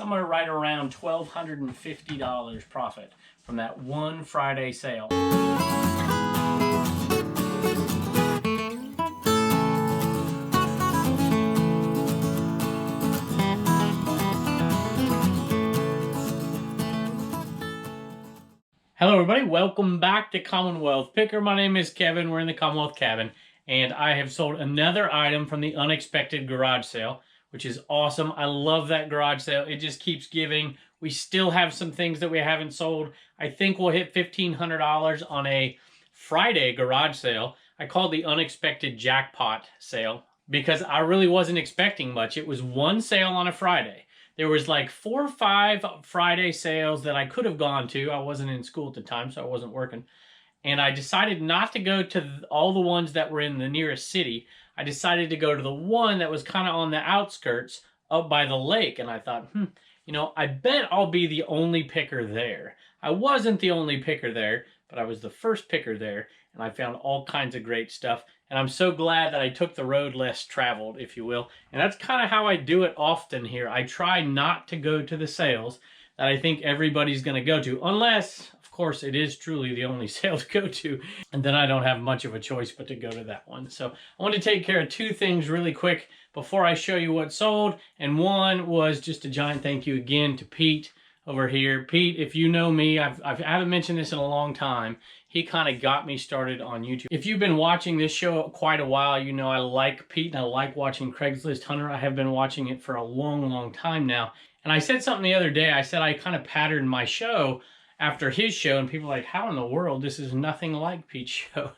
somewhere right around $1,250 profit from that one Friday sale. Hello everybody, welcome back to Commonwealth Picker. My name is Kevin, we're in the Commonwealth cabin, and I have sold another item from the unexpected garage sale, which is awesome. I love that garage sale. It just keeps giving. We still have some things that we haven't sold. I think we'll hit $1,500 on a Friday garage sale. I called the unexpected jackpot sale because I really wasn't expecting much. It was one sale on a Friday. There was like 4 or 5 Friday sales that I could have gone to. I wasn't in school at the time, so I wasn't working. And I decided not to go to all the ones that were in the nearest city. I decided to go to the one that was kind of on the outskirts up by the lake. And I thought, you know, I bet I'll be the only picker there. I wasn't the only picker there, but I was the first picker there. And I found all kinds of great stuff. And I'm so glad that I took the road less traveled, if you will. And that's kind of how I do it often here. I try not to go to the sales that I think everybody's going to go to, unless, of course, it is truly the only sale to go to. And then I don't have much of a choice but to go to that one. So I want to take care of 2 things really quick before I show you what sold. And one was just a giant thank you again to Pete over here. Pete, if you know me, I haven't mentioned this in a long time. He kind of got me started on YouTube. If you've been watching this show quite a while, you know I like Pete and I like watching Craigslist Hunter. I have been watching it for a long, long time now. And I said something the other day. I said I kind of patterned my show after his show, and people are like, how in the world? This is nothing like Pete's show.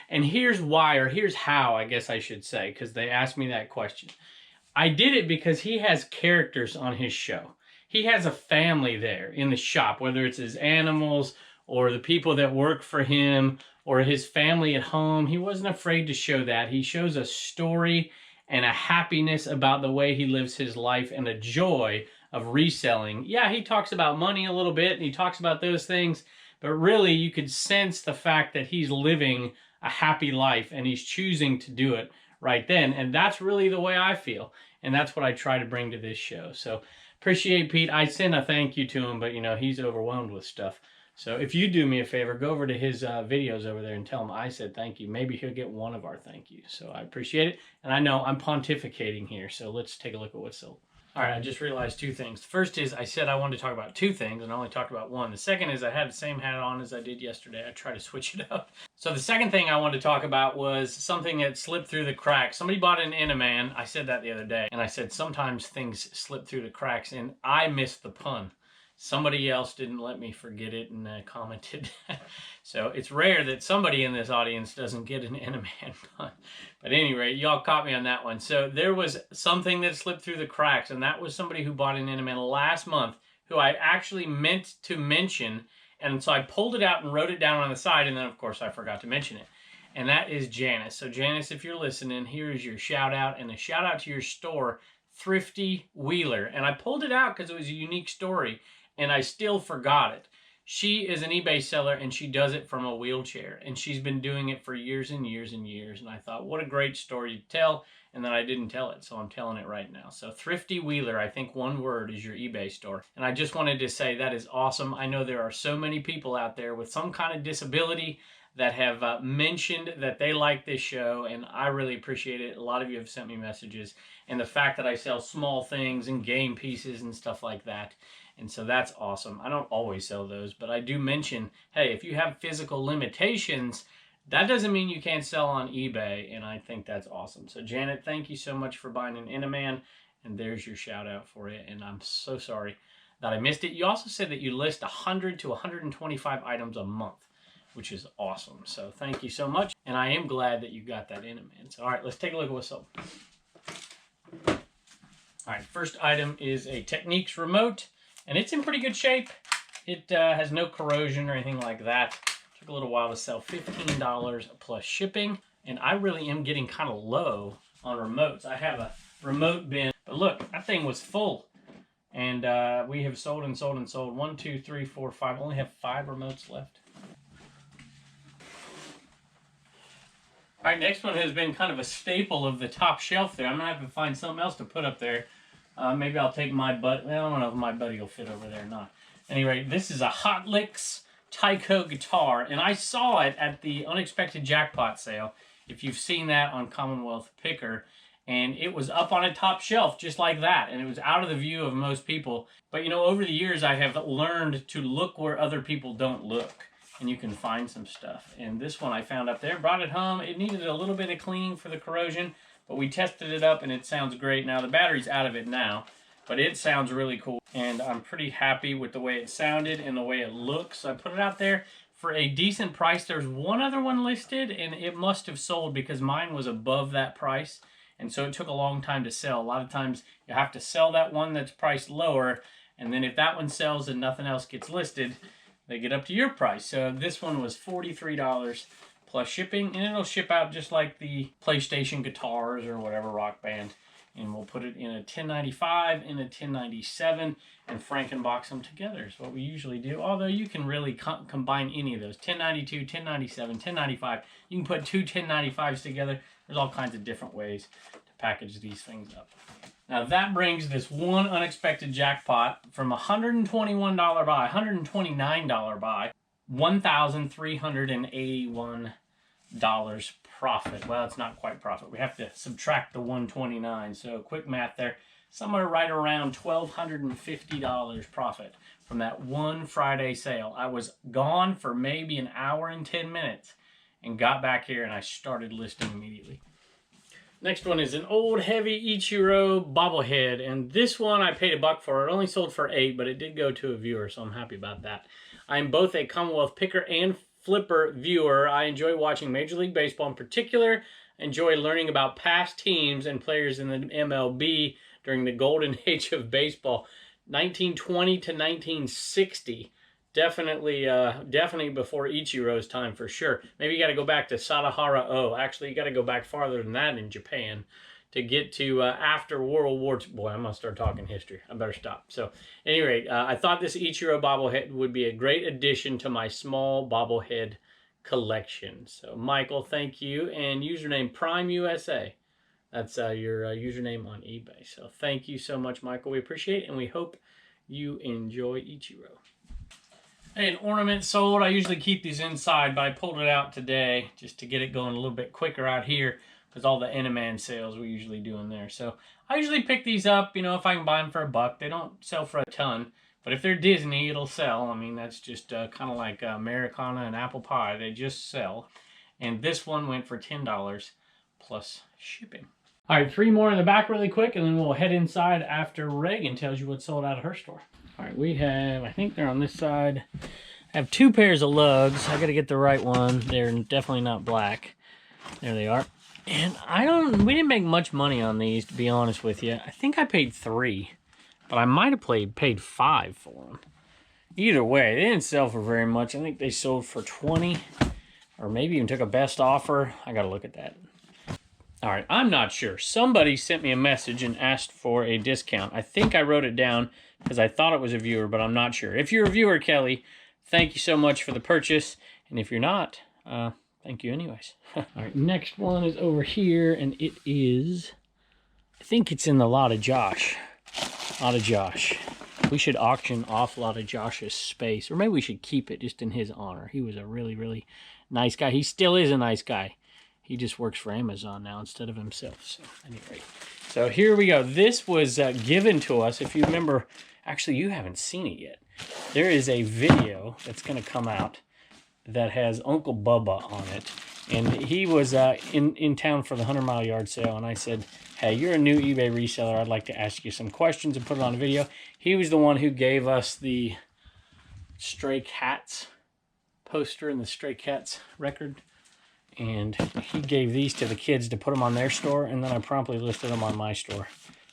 And here's why, or here's how, I guess I should say, because they asked me that question. I did it because he has characters on his show. He has a family there in the shop, whether it's his animals or the people that work for him or his family at home. He wasn't afraid to show that. He shows a story and a happiness about the way he lives his life and a joy of reselling. Yeah, he talks about money a little bit and he talks about those things, but really you could sense the fact that he's living a happy life and he's choosing to do it right then. And that's really the way I feel. And that's what I try to bring to this show. So appreciate Pete. I sent a thank you to him, but you know, he's overwhelmed with stuff. So if you do me a favor, go over to his videos over there and tell him I said thank you. Maybe he'll get one of our thank yous. So I appreciate it. And I know I'm pontificating here, so let's take a look at what's sold. All right, I just realized 2 things. The first is I said I wanted to talk about 2 things, and I only talked about 1. The second is I had the same hat on as I did yesterday. I try to switch it up. So the second thing I wanted to talk about was something that slipped through the cracks. Somebody bought an Inaman. I said that the other day, and I said sometimes things slip through the cracks, and I missed the pun. Somebody else didn't let me forget it and commented. So it's rare that somebody in this audience doesn't get an Inaman pun. But at any rate, y'all caught me on that one. So there was something that slipped through the cracks, and that was somebody who bought an Inaman last month who I actually meant to mention. And so I pulled it out and wrote it down on the side, and then of course I forgot to mention it. And that is Janice. So Janice, if you're listening, here is your shout out, and a shout out to your store, Thrifty Wheeler. And I pulled it out because it was a unique story, and I still forgot it. She is an eBay seller, and she does it from a wheelchair. And she's been doing it for years and years and years. And I thought, what a great story to tell. And then I didn't tell it, so I'm telling it right now. So Thrifty Wheeler, I think one word, is your eBay store. And I just wanted to say that is awesome. I know there are so many people out there with some kind of disability that have mentioned that they like this show, and I really appreciate it. A lot of you have sent me messages. And the fact that I sell small things and game pieces and stuff like that. And so that's awesome. I don't always sell those, but I do mention, hey, if you have physical limitations, that doesn't mean you can't sell on eBay, and I think that's awesome. So Janet, thank you so much for buying an Inaman, and there's your shout out for it, and I'm so sorry that I missed it. You also said that you list 100 to 125 items a month, which is awesome. So thank you so much, and I am glad that you got that Inaman. So all right, let's take a look at what's sold. All right, first item is a Techniques remote. And it's in pretty good shape. It has no corrosion or anything like that. Took a little while to sell, $15 plus shipping. And I really am getting kind of low on remotes. I have a remote bin, but look, that thing was full. And we have sold and sold and sold. 1, 2, 3, 4, 5. Only have 5 remotes left. All right, next one has been kind of a staple of the top shelf there. I'm gonna have to find something else to put up there. Maybe I'll take my buddy. I don't know if my buddy will fit over there or not. Anyway, this is a Hot Licks Tyco guitar, and I saw it at the Unexpected Jackpot sale, if you've seen that on Commonwealth Picker, and it was up on a top shelf just like that, and it was out of the view of most people. But you know, over the years I have learned to look where other people don't look, and you can find some stuff. And this one I found up there, brought it home. It needed a little bit of cleaning for the corrosion, but we tested it up and it sounds great. Now the battery's out of it now, but it sounds really cool, and I'm pretty happy with the way it sounded and the way it looks. I put it out there for a decent price. There's one other one listed, and it must have sold because mine was above that price, and so it took a long time to sell. A lot of times you have to sell that one that's priced lower, and then if that one sells and nothing else gets listed, they get up to your price. So this one was $43 plus shipping, and it'll ship out just like the PlayStation guitars or whatever Rock Band. And we'll put it in a 1095 and a 1097 and Frankenbox them together is what we usually do. Although you can really combine any of those. 1092, 1097, 1095. You can put two 1095s together. There's all kinds of different ways to package these things up. Now that brings this one Unexpected Jackpot from $121 buy, $129 buy, $1,381 profit. Well, it's not quite profit. We have to subtract the 129. So quick math there. Somewhere right around $1,250 profit from that one Friday sale. I was gone for maybe an hour and 10 minutes and got back here and I started listing immediately. Next one is an old heavy Ichiro Bobblehead, and this one I paid $1 for. It only sold for $8, but it did go to a viewer, so I'm happy about that. I'm both a Commonwealth Picker and Flipper viewer. I enjoy watching Major League Baseball in particular. Enjoy learning about past teams and players in the MLB during the golden age of baseball, 1920 to 1960. Definitely before Ichiro's time for sure. Maybe you got to go back to Sadahara O. Actually, you got to go back farther than that in Japan to get to after World War II. Boy, I'm going to start talking history. I better stop. So, at any rate, I thought this Ichiro bobblehead would be a great addition to my small bobblehead collection. So, Michael, thank you. And username PrimeUSA. That's your username on eBay. So, thank you so much, Michael. We appreciate it, and we hope you enjoy Ichiro. Hey, an ornament sold. I usually keep these inside, but I pulled it out today just to get it going a little bit quicker out here because all the Enaman sales we usually do in there. So I usually pick these up, you know, if I can buy them for $1. They don't sell for a ton, but if they're Disney, it'll sell. I mean, that's just kind of like Americana and apple pie. They just sell. And this one went for $10 plus shipping. All right, 3 more in the back really quick, and then we'll head inside after Reagan tells you what's sold out of her store. All right, we have, I think they're on this side. I have 2 pairs of lugs. I got to get the right one. They're definitely not black. There they are. And we didn't make much money on these, to be honest with you. I think I paid $3, but I might have paid $5 for them. Either way, they didn't sell for very much. I think they sold for $20, or maybe even took a best offer. I got to look at that. All right, I'm not sure. Somebody sent me a message and asked for a discount. I think I wrote it down because I thought it was a viewer, but I'm not sure. If you're a viewer, Kelly, thank you so much for the purchase. And if you're not, thank you anyways. All right, next one is over here, and it is, I think it's in the Lot of Josh. Lot of Josh. We should auction off Lot of Josh's space, or maybe we should keep it just in his honor. He was a really, really nice guy. He still is a nice guy. He just works for Amazon now instead of himself. So, anyway. So, here we go. This was given to us. If you remember, actually, you haven't seen it yet. There is a video that's going to come out that has Uncle Bubba on it. And he was in town for the 100-mile yard sale. And I said, hey, you're a new eBay reseller. I'd like to ask you some questions and put it on a video. He was the one who gave us the Stray Cats poster and the Stray Cats record. And he gave these to the kids to put them on their store, and then I promptly listed them on my store,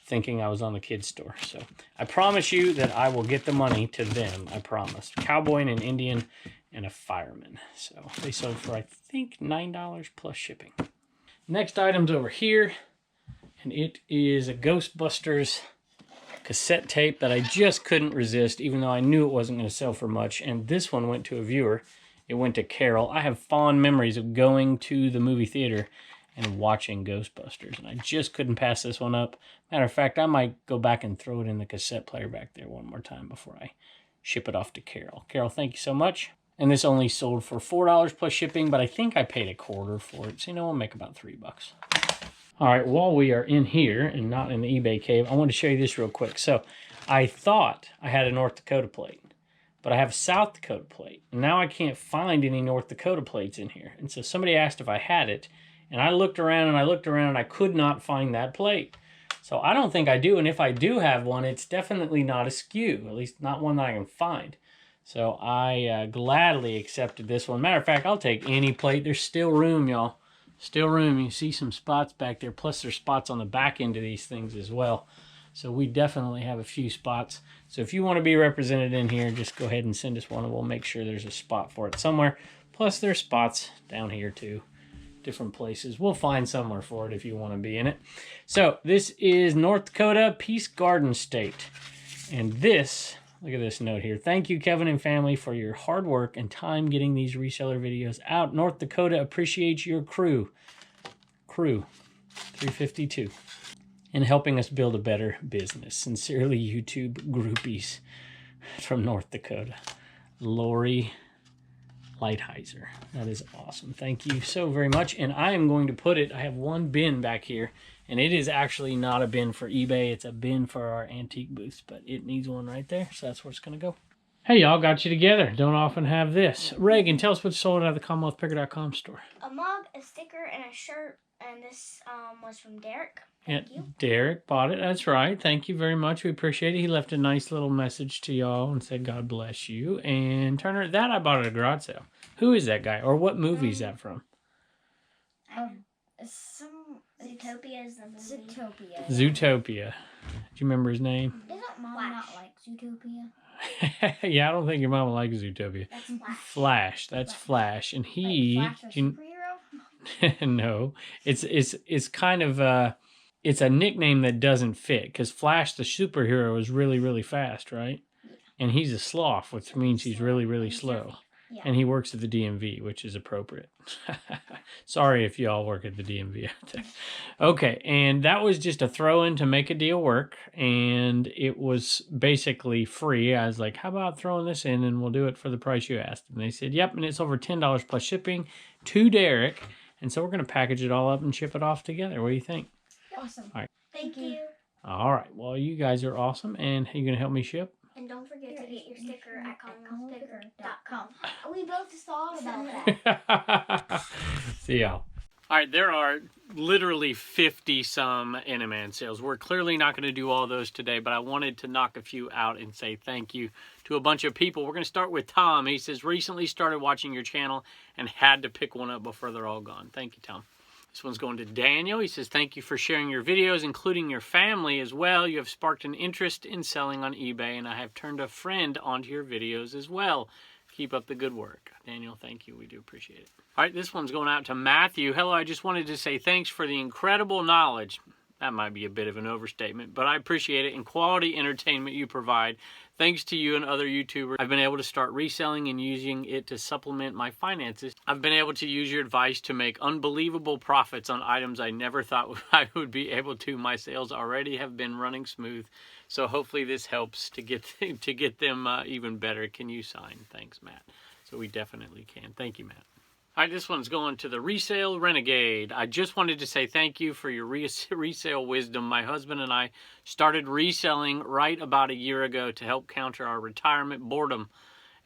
thinking I was on the kids' store. So I promise you that I will get the money to them, I promise. Cowboy and an Indian and a fireman. So they sold for, I think, $9 plus shipping. Next item's over here, and it is a Ghostbusters cassette tape that I just couldn't resist, even though I knew it wasn't going to sell for much. And this one went to a viewer. It went to Carol. I have fond memories of going to the movie theater and watching Ghostbusters. And I just couldn't pass this one up. Matter of fact, I might go back and throw it in the cassette player back there one more time before I ship it off to Carol. Carol, thank you so much. And this only sold for $4 plus shipping, but I think I paid $1/4 for it. So, you know, we'll make about $3. All right, while we are in here and not in the eBay cave, I want to show you this real quick. So I thought I had a North Dakota plate, but I have a South Dakota plate. And now I can't find any North Dakota plates in here. And so somebody asked if I had it, and I looked around and I looked around and I could not find that plate. So I don't think I do, and if I do have one, it's definitely not a SKU, at least not one that I can find. So I gladly accepted this one. Matter of fact, I'll take any plate. There's still room, y'all. Still room. You see some spots back there, plus there's spots on the back end of these things as well. So we definitely have a few spots. So if you want to be represented in here, just go ahead and send us one, and we'll make sure there's a spot for it somewhere. Plus there's spots down here too, different places. We'll find somewhere for it if you want to be in it. So this is North Dakota Peace Garden State. And this, look at this note here. Thank you, Kevin and family, for your hard work and time getting these reseller videos out. North Dakota appreciates your crew 352, and helping us build a better business. Sincerely, YouTube groupies from North Dakota. Lori Lighthizer. That is awesome. Thank you so very much. And I am going to put it, I have one bin back here, and it is actually not a bin for eBay. It's a bin for our antique booths, but it needs one right there, so that's where it's going to go. Hey, y'all, got you together. Don't often have this. Reagan, tell us what's sold out of the CommonwealthPicker.com store. A mug, a sticker, and a shirt, and this was from Derek. Thank you. Derek bought it. That's right. Thank you very much. We appreciate it. He left a nice little message to y'all and said, God bless you. And Turner, that I bought at a garage sale. Who is that guy? Or what movie is that from? Zootopia is the movie. Zootopia. Do you remember his name? Isn't Mom not like Zootopia? Yeah, I don't think your mama likes Zootopia. That's Flash. Flash. That's Flash. And he... Like Flash, a superhero? No. It's kind of... it's a nickname that doesn't fit, because Flash, the superhero, is really, really fast, right? Yeah. And he's a sloth, which means he's really, really slow. Yeah. And he works at the DMV, which is appropriate. Sorry if y'all work at the DMV out there. Okay, and that was just a throw-in to make a deal work, and it was basically free. I was like, how about throwing this in, and we'll do it for the price you asked? And they said, yep, and it's over $10 plus shipping to Derek, and so we're going to package it all up and ship it off together. What do you think? Awesome. All right. Thank you. All right, well, you guys are awesome, and are you going to help me ship? And don't forget to get your sticker at commonwealthpicker.com. We both thought about that. See y'all. All right, there are literally 50-some Animan sales. We're clearly not going to do all those today, but I wanted to knock a few out and say thank you to a bunch of people. We're going to start with Tom. He says, recently started watching your channel and had to pick one up before they're all gone. Thank you, Tom. This one's going to Daniel. He says, thank you for sharing your videos, including your family as well. You have sparked an interest in selling on eBay, and I have turned a friend onto your videos as well. Keep up the good work. Daniel, thank you. We do appreciate it. All right, this one's going out to Matthew. Hello, I just wanted to say thanks for the incredible knowledge. That might be a bit of an overstatement, but I appreciate it, and quality entertainment you provide. Thanks to you and other YouTubers, I've been able to start reselling and using it to supplement my finances. I've been able to use your advice to make unbelievable profits on items I never thought I would be able to. My sales already have been running smooth, so hopefully this helps to get them even better. Can you sign? Thanks, Matt. So we definitely can. Thank you, Matt. All right, this one's going to the Resale Renegade. I just wanted to say thank you for your resale wisdom. My husband and I started reselling right about a year ago to help counter our retirement boredom,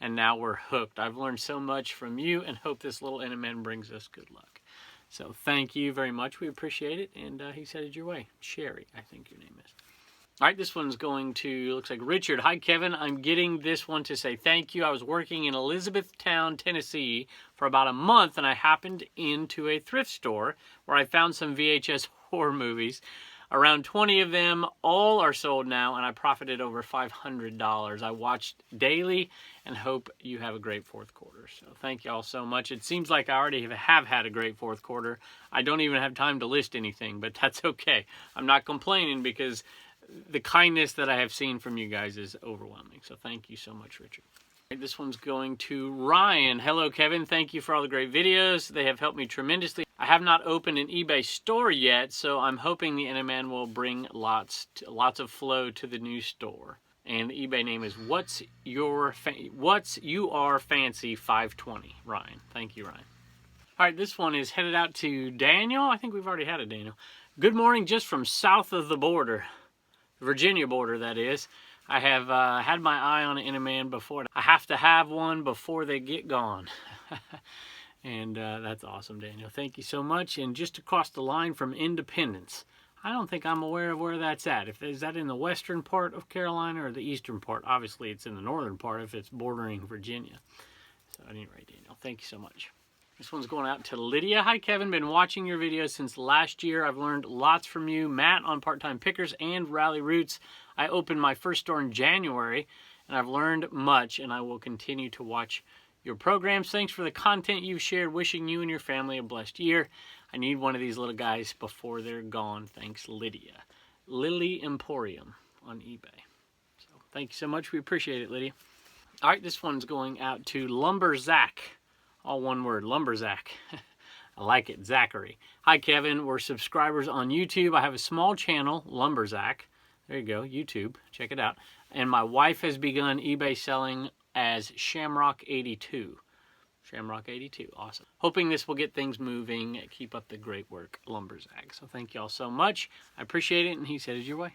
and now we're hooked. I've learned so much from you and hope this little Animan brings us good luck. So thank you very much. We appreciate it, and he's headed your way. Sherry, I think your name is. All right, this one's going to, looks like Richard. Hi, Kevin. I'm getting this one to say thank you. I was working in Elizabethtown, Tennessee for about a month, and I happened into a thrift store where I found some VHS horror movies. Around 20 of them, all are sold now, and I profited over $500. I watched daily and hope you have a great fourth quarter. So thank you all so much. It seems like I already have had a great fourth quarter. I don't even have time to list anything, but that's okay. I'm not complaining because the kindness that I have seen from you guys is overwhelming. So thank you so much, Richard. This one's going to Ryan. Hello, Kevin. Thank you for all the great videos. They have helped me tremendously. I have not opened an eBay store yet, so I'm hoping the Animan will bring lots of flow to the new store. And the eBay name is What's You Are Fancy 520. Ryan. Thank you, Ryan. All right, this one is headed out to Daniel. I think we've already had a Daniel. Good morning, just from south of the border. The Virginia border, that is. I have had my eye on an Animan before. I have to have one before they get gone. And that's awesome, Daniel. Thank you so much. And just across the line from Independence. I don't think I'm aware of where that's at. Is that in the western part of Carolina or the eastern part? Obviously, it's in the northern part if it's bordering Virginia. So at any rate, Daniel, thank you so much. This one's going out to Lydia. Hi, Kevin. Been watching your videos since last year. I've learned lots from you, Matt, on Part-Time Pickers and Rally Roots. I opened my first store in January, and I've learned much, and I will continue to watch your programs. Thanks for the content you've shared. Wishing you and your family a blessed year. I need one of these little guys before they're gone. Thanks, Lydia. Lily Emporium on eBay. So thank you so much. We appreciate it, Lydia. All right, this one's going out to Lumberzack. All one word, Lumberzack. I like it, Zachary. Hi, Kevin. We're subscribers on YouTube. I have a small channel, Lumberzack. There you go, YouTube. Check it out. And my wife has begun eBay selling as Shamrock82. Shamrock82, awesome. Hoping this will get things moving. Keep up the great work, Lumberzack. So thank you all so much. I appreciate it, and he said it's your way.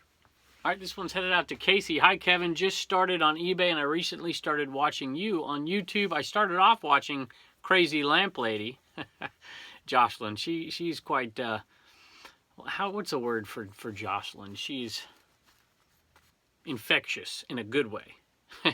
All right, this one's headed out to Casey. Hi, Kevin. Just started on eBay, and I recently started watching you on YouTube. I started off watching Crazy Lamp Lady. Jocelyn, she's quite, what's the word for Jocelyn? She's infectious in a good way.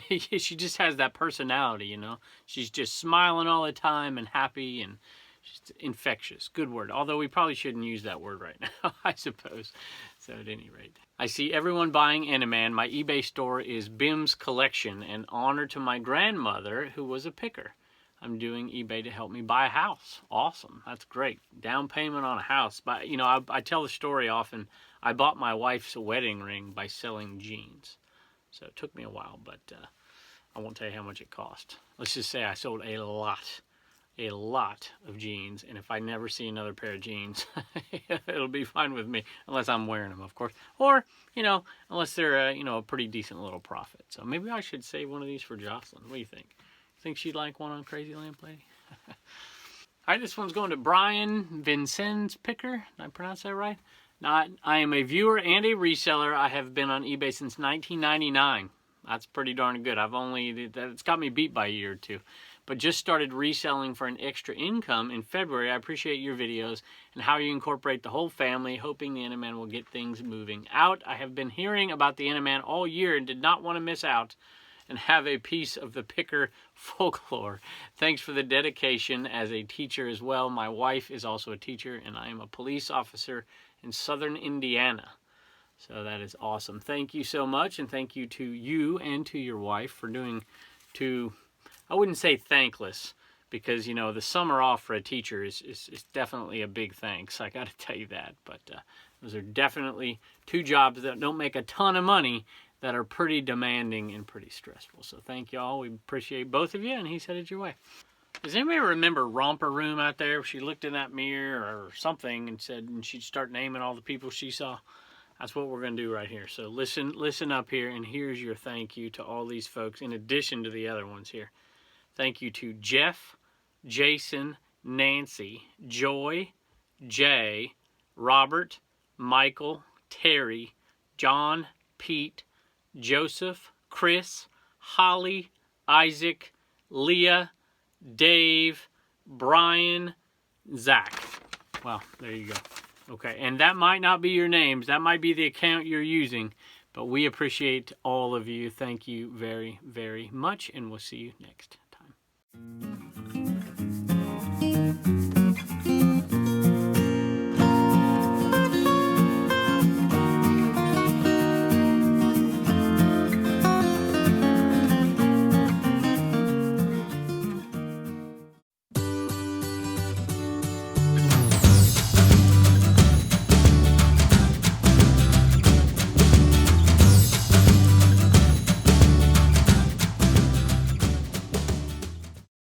She just has that personality, you know. She's just smiling all the time and happy and just infectious. Good word. Although we probably shouldn't use that word right now, I suppose. So at any rate. I see everyone buying Animan. My eBay store is Bim's Collection, an honor to my grandmother who was a picker. I'm doing eBay to help me buy a house. Awesome. That's great. Down payment on a house. But, you know, I tell the story often. I bought my wife's wedding ring by selling jeans. So it took me a while, but I won't tell you how much it cost. Let's just say I sold a lot of jeans, and if I never see another pair of jeans, it'll be fine with me, unless I'm wearing them, of course. Or, you know, unless they're, you know, a pretty decent little profit. So maybe I should save one of these for Jocelyn. What do you think? Think she'd like one on Crazy Lamp Lady? All right, this one's going to Brian Vincennes Picker. Did I pronounce that right? I am a viewer and a reseller. I have been on eBay since 1999. That's pretty darn good. It's got me beat by a year or two. But just started reselling for an extra income in February. I appreciate your videos and how you incorporate the whole family, hoping the Animan will get things moving out. I have been hearing about the Animan all year and did not want to miss out and have a piece of the picker folklore. Thanks for the dedication as a teacher as well. My wife is also a teacher, and I am a police officer in southern Indiana. So that is awesome. Thank you so much, and thank you to you and to your wife for doing I wouldn't say thankless, because, you know, the summer off for a teacher is definitely a big thanks. I got to tell you that. But those are definitely two jobs that don't make a ton of money, that are pretty demanding and pretty stressful. So thank y'all. We appreciate both of you, and he said it your way. Does anybody remember Romper Room out there? She looked in that mirror or something and she'd start naming all the people she saw. That's what we're going to do right here. So listen up here, and here's your thank you to all these folks, in addition to the other ones here. Thank you to Jeff, Jason, Nancy, Joy, Jay, Robert, Michael, Terry, John, Pete, Joseph, Chris, Holly, Isaac, Leah, Dave, Brian, Zach. Well, there you go. Okay, and that might not be your names. That might be the account you're using. But we appreciate all of you. Thank you very, very much, and we'll see you next time.